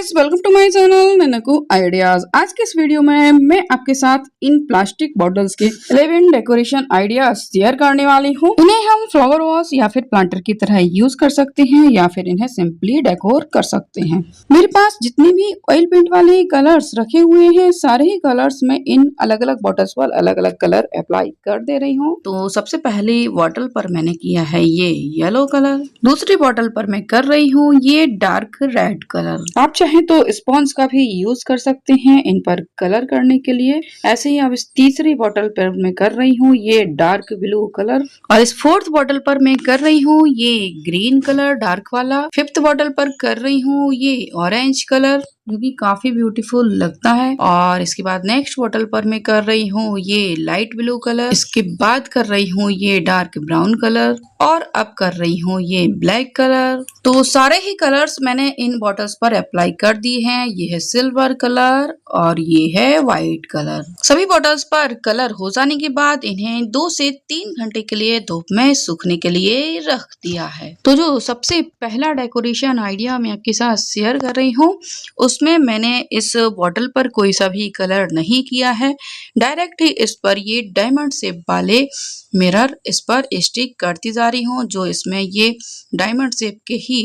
Guys, welcome to my channel Nanku ideas. आज के इस वीडियो में मैं आपके साथ इन प्लास्टिक बॉटल्स के 11 डेकोरेशन आइडियाज शेयर करने वाली हूँ। इन्हें हम फ्लावर वॉश या फिर प्लांटर की तरह यूज कर सकते हैं या फिर इन्हें सिंपली डेकोर कर सकते हैं। मेरे पास जितने भी ऑयल पेंट वाले कलर्स रखे हुए हैं, सारे ही कलर्स में इन अलग अलग बॉटल्स पर अलग अलग कलर अप्लाई कर दे रही हूँ। तो सबसे पहली बॉटल पर मैंने किया है ये येलो कलर, दूसरी बॉटल पर मैं कर रही हूँ ये डार्क रेड कलर। आप चाहें तो स्पॉन्ज का भी यूज कर सकते हैं इन पर कलर करने के लिए। ऐसे ही अब इस तीसरी बॉटल पर मैं कर रही हूँ ये डार्क ब्लू कलर, और इस फोर्थ बॉटल पर मैं कर रही हूँ ये ग्रीन कलर डार्क वाला। फिफ्थ बॉटल पर कर रही हूँ ये ऑरेंज कलर जो कि काफी ब्यूटीफुल लगता है। और इसके बाद नेक्स्ट बॉटल पर मैं कर रही हूँ ये लाइट ब्लू कलर, इसके बाद कर रही हूँ ये डार्क ब्राउन कलर, और अब कर रही हूँ ये ब्लैक कलर। तो सारे ही कलर्स मैंने इन बॉटल्स पर अप्लाई कर दिए हैं। ये है सिल्वर कलर और ये है व्हाइट कलर। सभी बॉटल्स पर कलर हो जाने के बाद इन्हें 2 से 3 घंटे के लिए धूप में सूखने के लिए रख दिया है। तो जो सबसे पहला डेकोरेशन आइडिया मैं आपके साथ शेयर कर रही हूँ, उसमें मैंने इस बॉटल पर कोई सा भी कलर नहीं किया है। डायरेक्ट ही इस पर ये डायमंड शेप वाले मिरर इस पर स्टिक करती जा रही हूँ। जो इसमें ये डायमंड शेप के ही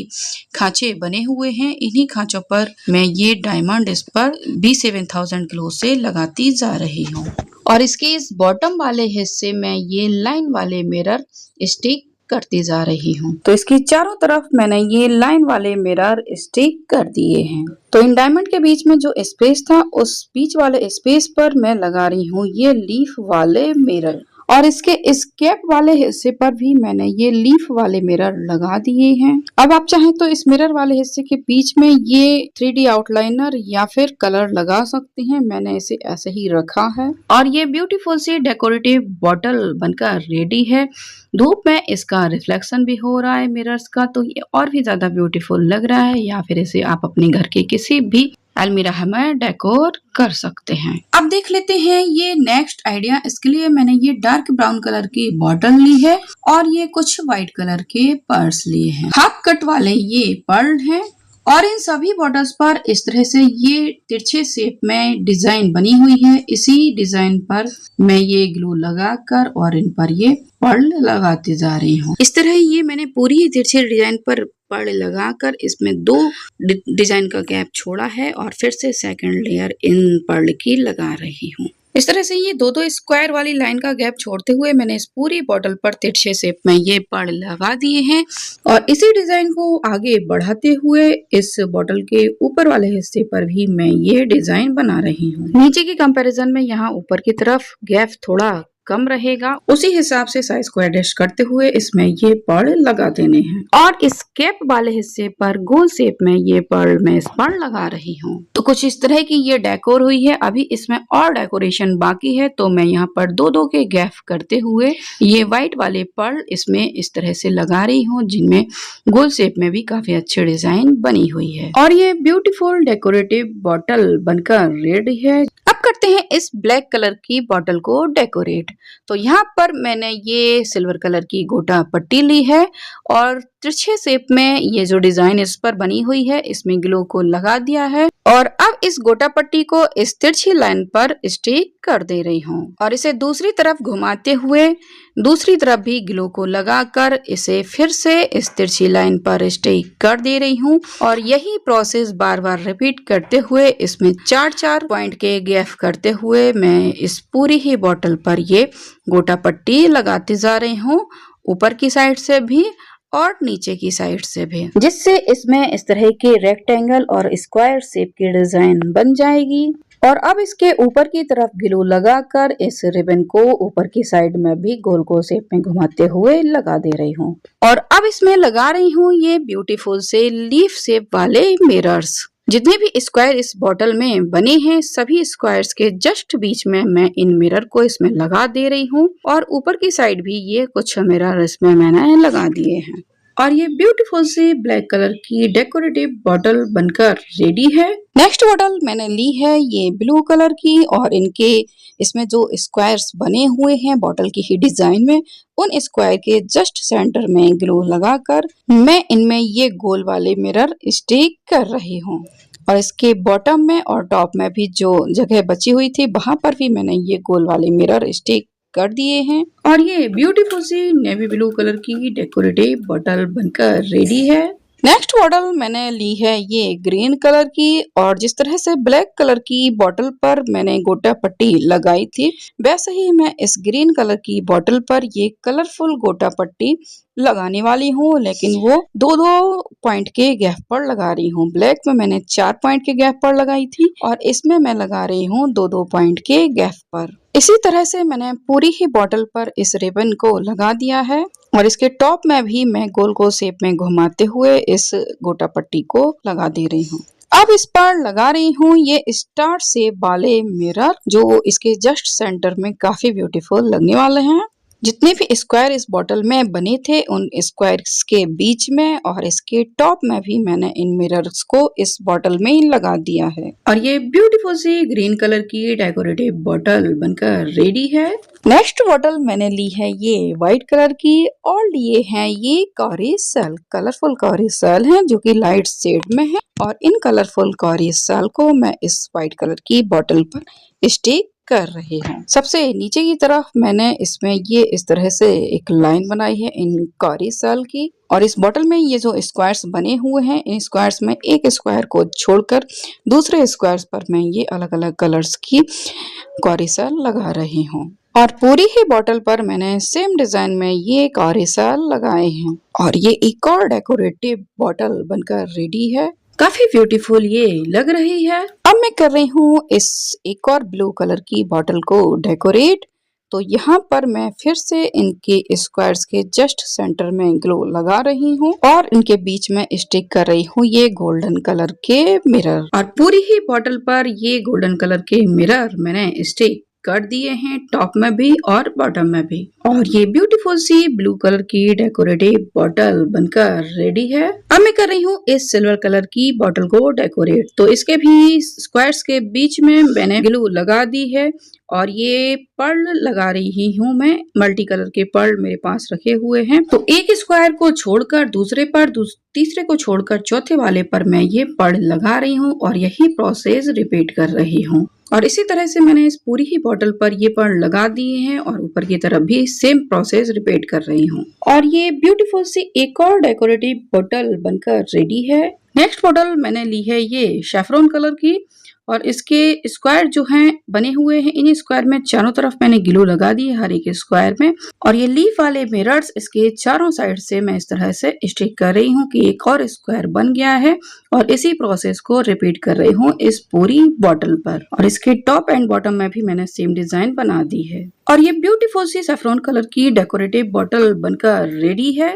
खांचे बने हुए हैं, इन्हीं खांचों पर मैं ये डायमंड इस पर B7000 ग्लो से लगाती जा रही हूँ। और इसके इस बॉटम वाले हिस्से में ये लाइन वाले मिरर स्टिक करती जा रही हूँ। तो इसकी चारों तरफ मैंने ये लाइन वाले मिरर स्टिक कर दिए हैं। तो इन डायमंड के बीच में जो स्पेस था, उस बीच वाले स्पेस पर मैं लगा रही हूँ ये लीफ वाले मिरर, और इसके इस कैप वाले हिस्से पर भी मैंने ये लीफ वाले मिरर लगा दिए हैं। अब आप चाहें तो इस मिरर वाले हिस्से के बीच में ये 3D आउटलाइनर या फिर कलर लगा सकते हैं। मैंने इसे ऐसे ही रखा है और ये ब्यूटीफुल सी डेकोरेटिव बॉटल बनकर रेडी है। धूप में इसका रिफ्लेक्शन भी हो रहा है मिरर्स का, तो ये और भी ज्यादा ब्यूटीफुल लग रहा है। या फिर इसे आप अपने घर के किसी भी अलमीरा में डेकोर कर सकते हैं। अब देख लेते हैं ये नेक्स्ट आइडिया। इसके लिए मैंने ये डार्क ब्राउन कलर की बॉटल ली है और ये कुछ व्हाइट कलर के पर्स लिए हैं। हाफ कट वाले ये पर्ल हैं, और इन सभी बॉटल्स पर इस तरह से ये तिरछे शेप में डिजाइन बनी हुई है। इसी डिजाइन पर मैं ये ग्लू लगाकर और इन पर ये पर्ल लगाती जा रही हूँ। इस तरह ये मैंने पूरी तिरछे डिजाइन पर पर्ल लगाकर इसमें 2 डिजाइन का गैप छोड़ा है और फिर से सेकंड लेयर इन पर्ल की लगा रही हूँ। इस तरह से ये 2-2 स्क्वायर वाली लाइन का गैप छोड़ते हुए मैंने इस पूरी बॉटल पर तिरछे शेप में ये पर्ल लगा दिए हैं। और इसी डिजाइन को आगे बढ़ाते हुए इस बॉटल के ऊपर वाले हिस्से पर भी मैं ये डिजाइन बना रही हूँ। नीचे की कंपैरिजन में यहाँ ऊपर की तरफ गैप थोड़ा कम रहेगा, उसी हिसाब से साइज को एडजस्ट करते हुए इसमें ये पर्ल लगा देने हैं। और इस कैप वाले हिस्से पर गोल शेप में ये पर्ल मैं इस पर लगा रही हूँ। तो कुछ इस तरह की ये डेकोर हुई है। अभी इसमें और डेकोरेशन बाकी है, तो मैं यहाँ पर 2-2 के गैप करते हुए ये व्हाइट वाले पर्ल इसमें इस तरह से लगा रही हूँ, जिनमें गोल शेप में भी काफी अच्छी डिजाइन बनी हुई है। और ये ब्यूटीफुल डेकोरेटिव बॉटल बनकर रेडी है। अब करते हैं इस ब्लैक कलर की बॉटल को डेकोरेट। तो यहाँ पर मैंने ये सिल्वर कलर की गोटा पट्टी ली है और तिरछे शेप में ये जो डिजाइन इस पर बनी हुई है इसमें ग्लू को लगा दिया है। और अब इस गोटा पट्टी को इस तिरछी लाइन पर स्टिक कर दे रही हूँ और इसे दूसरी तरफ घुमाते हुए दूसरी तरफ भी ग्लू को लगाकर इसे फिर से इस तिरछी लाइन पर स्टिक कर दे रही हूँ। और यही प्रोसेस बार बार रिपीट करते हुए इसमें 4-4 पॉइंट के गैप करते हुए मैं इस पूरी ही बॉटल पर ये गोटा पट्टी लगाती जा रही हूँ, ऊपर की साइड से भी और नीचे की साइड से भी, जिससे इसमें इस तरह के रेक्टेंगल और स्क्वायर शेप की डिजाइन बन जाएगी। और अब इसके ऊपर की तरफ ग्लू लगाकर इस रिबन को ऊपर की साइड में भी गोल गोल शेप में घुमाते हुए लगा दे रही हूँ। और अब इसमें लगा रही हूँ ये ब्यूटीफुल से लीफ शेप वाले मिरर्स। जितने भी स्क्वायर इस बॉटल में बने हैं, सभी स्क्वायर्स के जस्ट बीच में मैं इन मिरर को इसमें लगा दे रही हूँ। और ऊपर की साइड भी ये कुछ मिरर इसमें मैंने लगा दिए हैं। और ये ब्यूटीफुल सी ब्लैक कलर की डेकोरेटिव बॉटल बनकर रेडी है। नेक्स्ट बॉटल मैंने ली है ये ब्लू कलर की, और इनके इसमें जो स्क्वायर्स बने हुए हैं बॉटल की ही डिजाइन में, उन स्क्वायर के जस्ट सेंटर में ग्लू लगाकर मैं इनमें ये गोल वाले मिरर स्टिक कर रही हूँ। और इसके बॉटम में और टॉप में भी जो जगह बची हुई थी वहां पर भी मैंने ये गोल वाले मिरर स्टिक कर दिए हैं। और ये ब्यूटीफुल सी नेवी ब्लू कलर की डेकोरेटिव बॉटल बनकर रेडी है। नेक्स्ट बॉटल मैंने ली है ये ग्रीन कलर की, और जिस तरह से ब्लैक कलर की बॉटल पर मैंने गोटा पट्टी लगाई थी वैसे ही मैं इस ग्रीन कलर की बॉटल पर ये कलरफुल गोटा पट्टी लगाने वाली हूँ, लेकिन वो 2-2 पॉइंट के गैप पर लगा रही हूँ। ब्लैक में मैंने 4 पॉइंट के गैप पर लगाई थी और इसमें मैं लगा रही हूँ 2-2 पॉइंट के गैप पर। इसी तरह से मैंने पूरी ही बॉटल पर इस रिबन को लगा दिया है और इसके टॉप में भी मैं गोल गोल शेप में घुमाते हुए इस गोटा पट्टी को लगा दे रही हूँ। अब इस पर लगा रही हूँ ये स्टार शेप वाले मिरर जो इसके जस्ट सेंटर में काफी ब्यूटीफुल लगने वाले हैं। जितने भी स्क्वायर इस बॉटल में बने थे उन स्क्वायर्स के बीच में और इसके टॉप में भी मैंने इन मिरर्स को इस बॉटल में ही लगा दिया है। और ये ब्यूटीफुल सी ग्रीन कलर की डेकोरेटिव बॉटल बनकर रेडी है। नेक्स्ट बॉटल मैंने ली है ये व्हाइट कलर की और लिए हैं ये cowrie shell, colourful cowrie shell हैं जो कि लाइट शेड में है और इन कलरफुल कॉरी सेल को मैं इस व्हाइट कलर की बॉटल पर स्टिक कर रहे हैं। सबसे नीचे की तरफ मैंने इसमें ये इस तरह से एक लाइन बनाई है इन कॉरी सेल की और इस बॉटल में ये जो स्क्वायर्स बने हुए हैं इन स्क्वायर्स में एक स्क्वायर को छोड़कर दूसरे स्क्वायर्स पर मैं ये अलग अलग कलर्स की कॉरी सेल लगा रही हूँ और पूरी ही बॉटल पर मैंने सेम डिजाइन में ये कॉरी सेल लगाए हैं। और ये एक और डेकोरेटिव बॉटल बनकर रेडी है, काफी ब्यूटीफुल ये लग रही है। अब मैं कर रही हूँ इस एक और ब्लू कलर की बॉटल को डेकोरेट, तो यहाँ पर मैं फिर से इनके स्क्वायर्स के जस्ट सेंटर में ग्लो लगा रही हूँ और इनके बीच में स्टिक कर रही हूँ ये गोल्डन कलर के मिरर और पूरी ही बॉटल पर ये गोल्डन कलर के मिरर मैंने स्टिक कर दिए हैं टॉप में भी और बॉटम में भी। और ये ब्यूटीफुल सी ब्लू कलर की डेकोरेटिव बॉटल बनकर रेडी है। अब मैं कर रही हूँ इस सिल्वर कलर की बॉटल को डेकोरेट, तो इसके भी स्क्वायर्स के बीच में मैंने ग्लू लगा दी है और ये पर्ल लगा रही हूँ मैं। मल्टी कलर के पर्ल मेरे पास रखे हुए हैं, तो एक स्क्वायर को छोड़कर दूसरे पर, तीसरे को छोड़कर चौथे वाले पर मैं ये पर्ल लगा रही हूँ और यही प्रोसेस रिपीट कर रही हूँ। और इसी तरह से मैंने इस पूरी ही बॉटल पर ये पर्ल लगा दिए हैं और ऊपर की तरफ भी सेम प्रोसेस रिपीट कर रही हूँ। और ये ब्यूटीफुल सी एक और डेकोरेटिव बॉटल बनकर रेडी है। नेक्स्ट बॉटल मैंने ली है ये सैफरॉन कलर की और इसके स्क्वायर जो हैं बने हुए हैं, इन स्क्वायर में चारों तरफ मैंने ग्लू लगा दी है हर एक स्क्वायर में और ये लीफ वाले मिरर्स इसके चारों साइड से मैं इस तरह से स्टिक कर रही हूँ कि एक और स्क्वायर बन गया है और इसी प्रोसेस को रिपीट कर रही हूँ इस पूरी बॉटल पर। और इसके टॉप एंड बॉटम में भी मैंने सेम डिजाइन बना दी है और ये ब्यूटीफुल सी सैफरॉन कलर की डेकोरेटिव बॉटल बनकर रेडी है।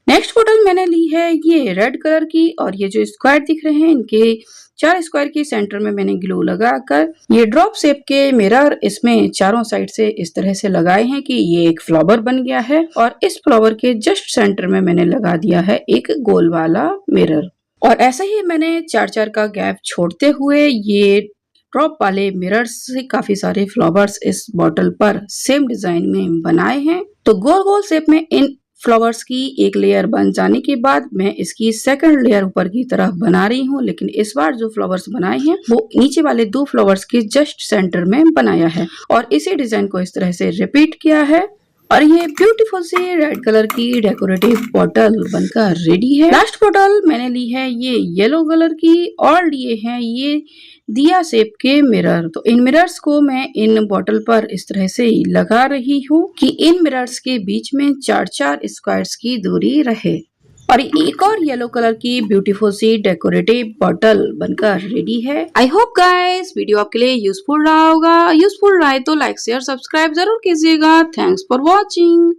नेक्स्ट बॉटल मैंने ली है ये रेड कलर की और ये जो स्क्वायर दिख रहे हैं इनके 4 स्क्वायर के सेंटर में मैंने ग्लू लगाकर ये ड्रॉप शेप के मिरर इसमें चारों साइड से इस तरह से लगाए हैं कि ये एक फ्लावर बन गया है और इस फ्लावर के जस्ट सेंटर में मैंने लगा दिया है एक गोल वाला मिरर। और ऐसे ही मैंने 4-4 का गैप छोड़ते हुए ये ड्रॉप वाले मिरर्स से काफी सारे फ्लावर्स इस बॉटल पर सेम डिजाइन में बनाए हैं। तो गोल गोल शेप में इन फ्लावर्स की एक लेयर बन जाने के बाद मैं इसकी सेकंड लेयर ऊपर की तरफ बना रही हूँ, लेकिन इस बार जो फ्लावर्स बनाए हैं वो नीचे वाले 2 फ्लावर्स के जस्ट सेंटर में बनाया है और इसी डिजाइन को इस तरह से रिपीट किया है। और ये ब्यूटीफुल सी रेड कलर की डेकोरेटिव बॉटल बनकर रेडी है। लास्ट बॉटल मैंने ली है ये येलो कलर की और लिए हैं ये दिया शेप के मिरर। तो इन मिरर्स को मैं इन बॉटल पर इस तरह से लगा रही हूँ कि इन मिरर्स के बीच में 4-4 स्क्वायर्स की दूरी रहे। और एक और येलो कलर की ब्यूटीफुल सी डेकोरेटिव बॉटल बनकर रेडी है। आई होप गाइस वीडियो आपके लिए यूजफुल रहा होगा। यूजफुल रहा है तो लाइक शेयर सब्सक्राइब जरूर कीजिएगा। Thanks for watching.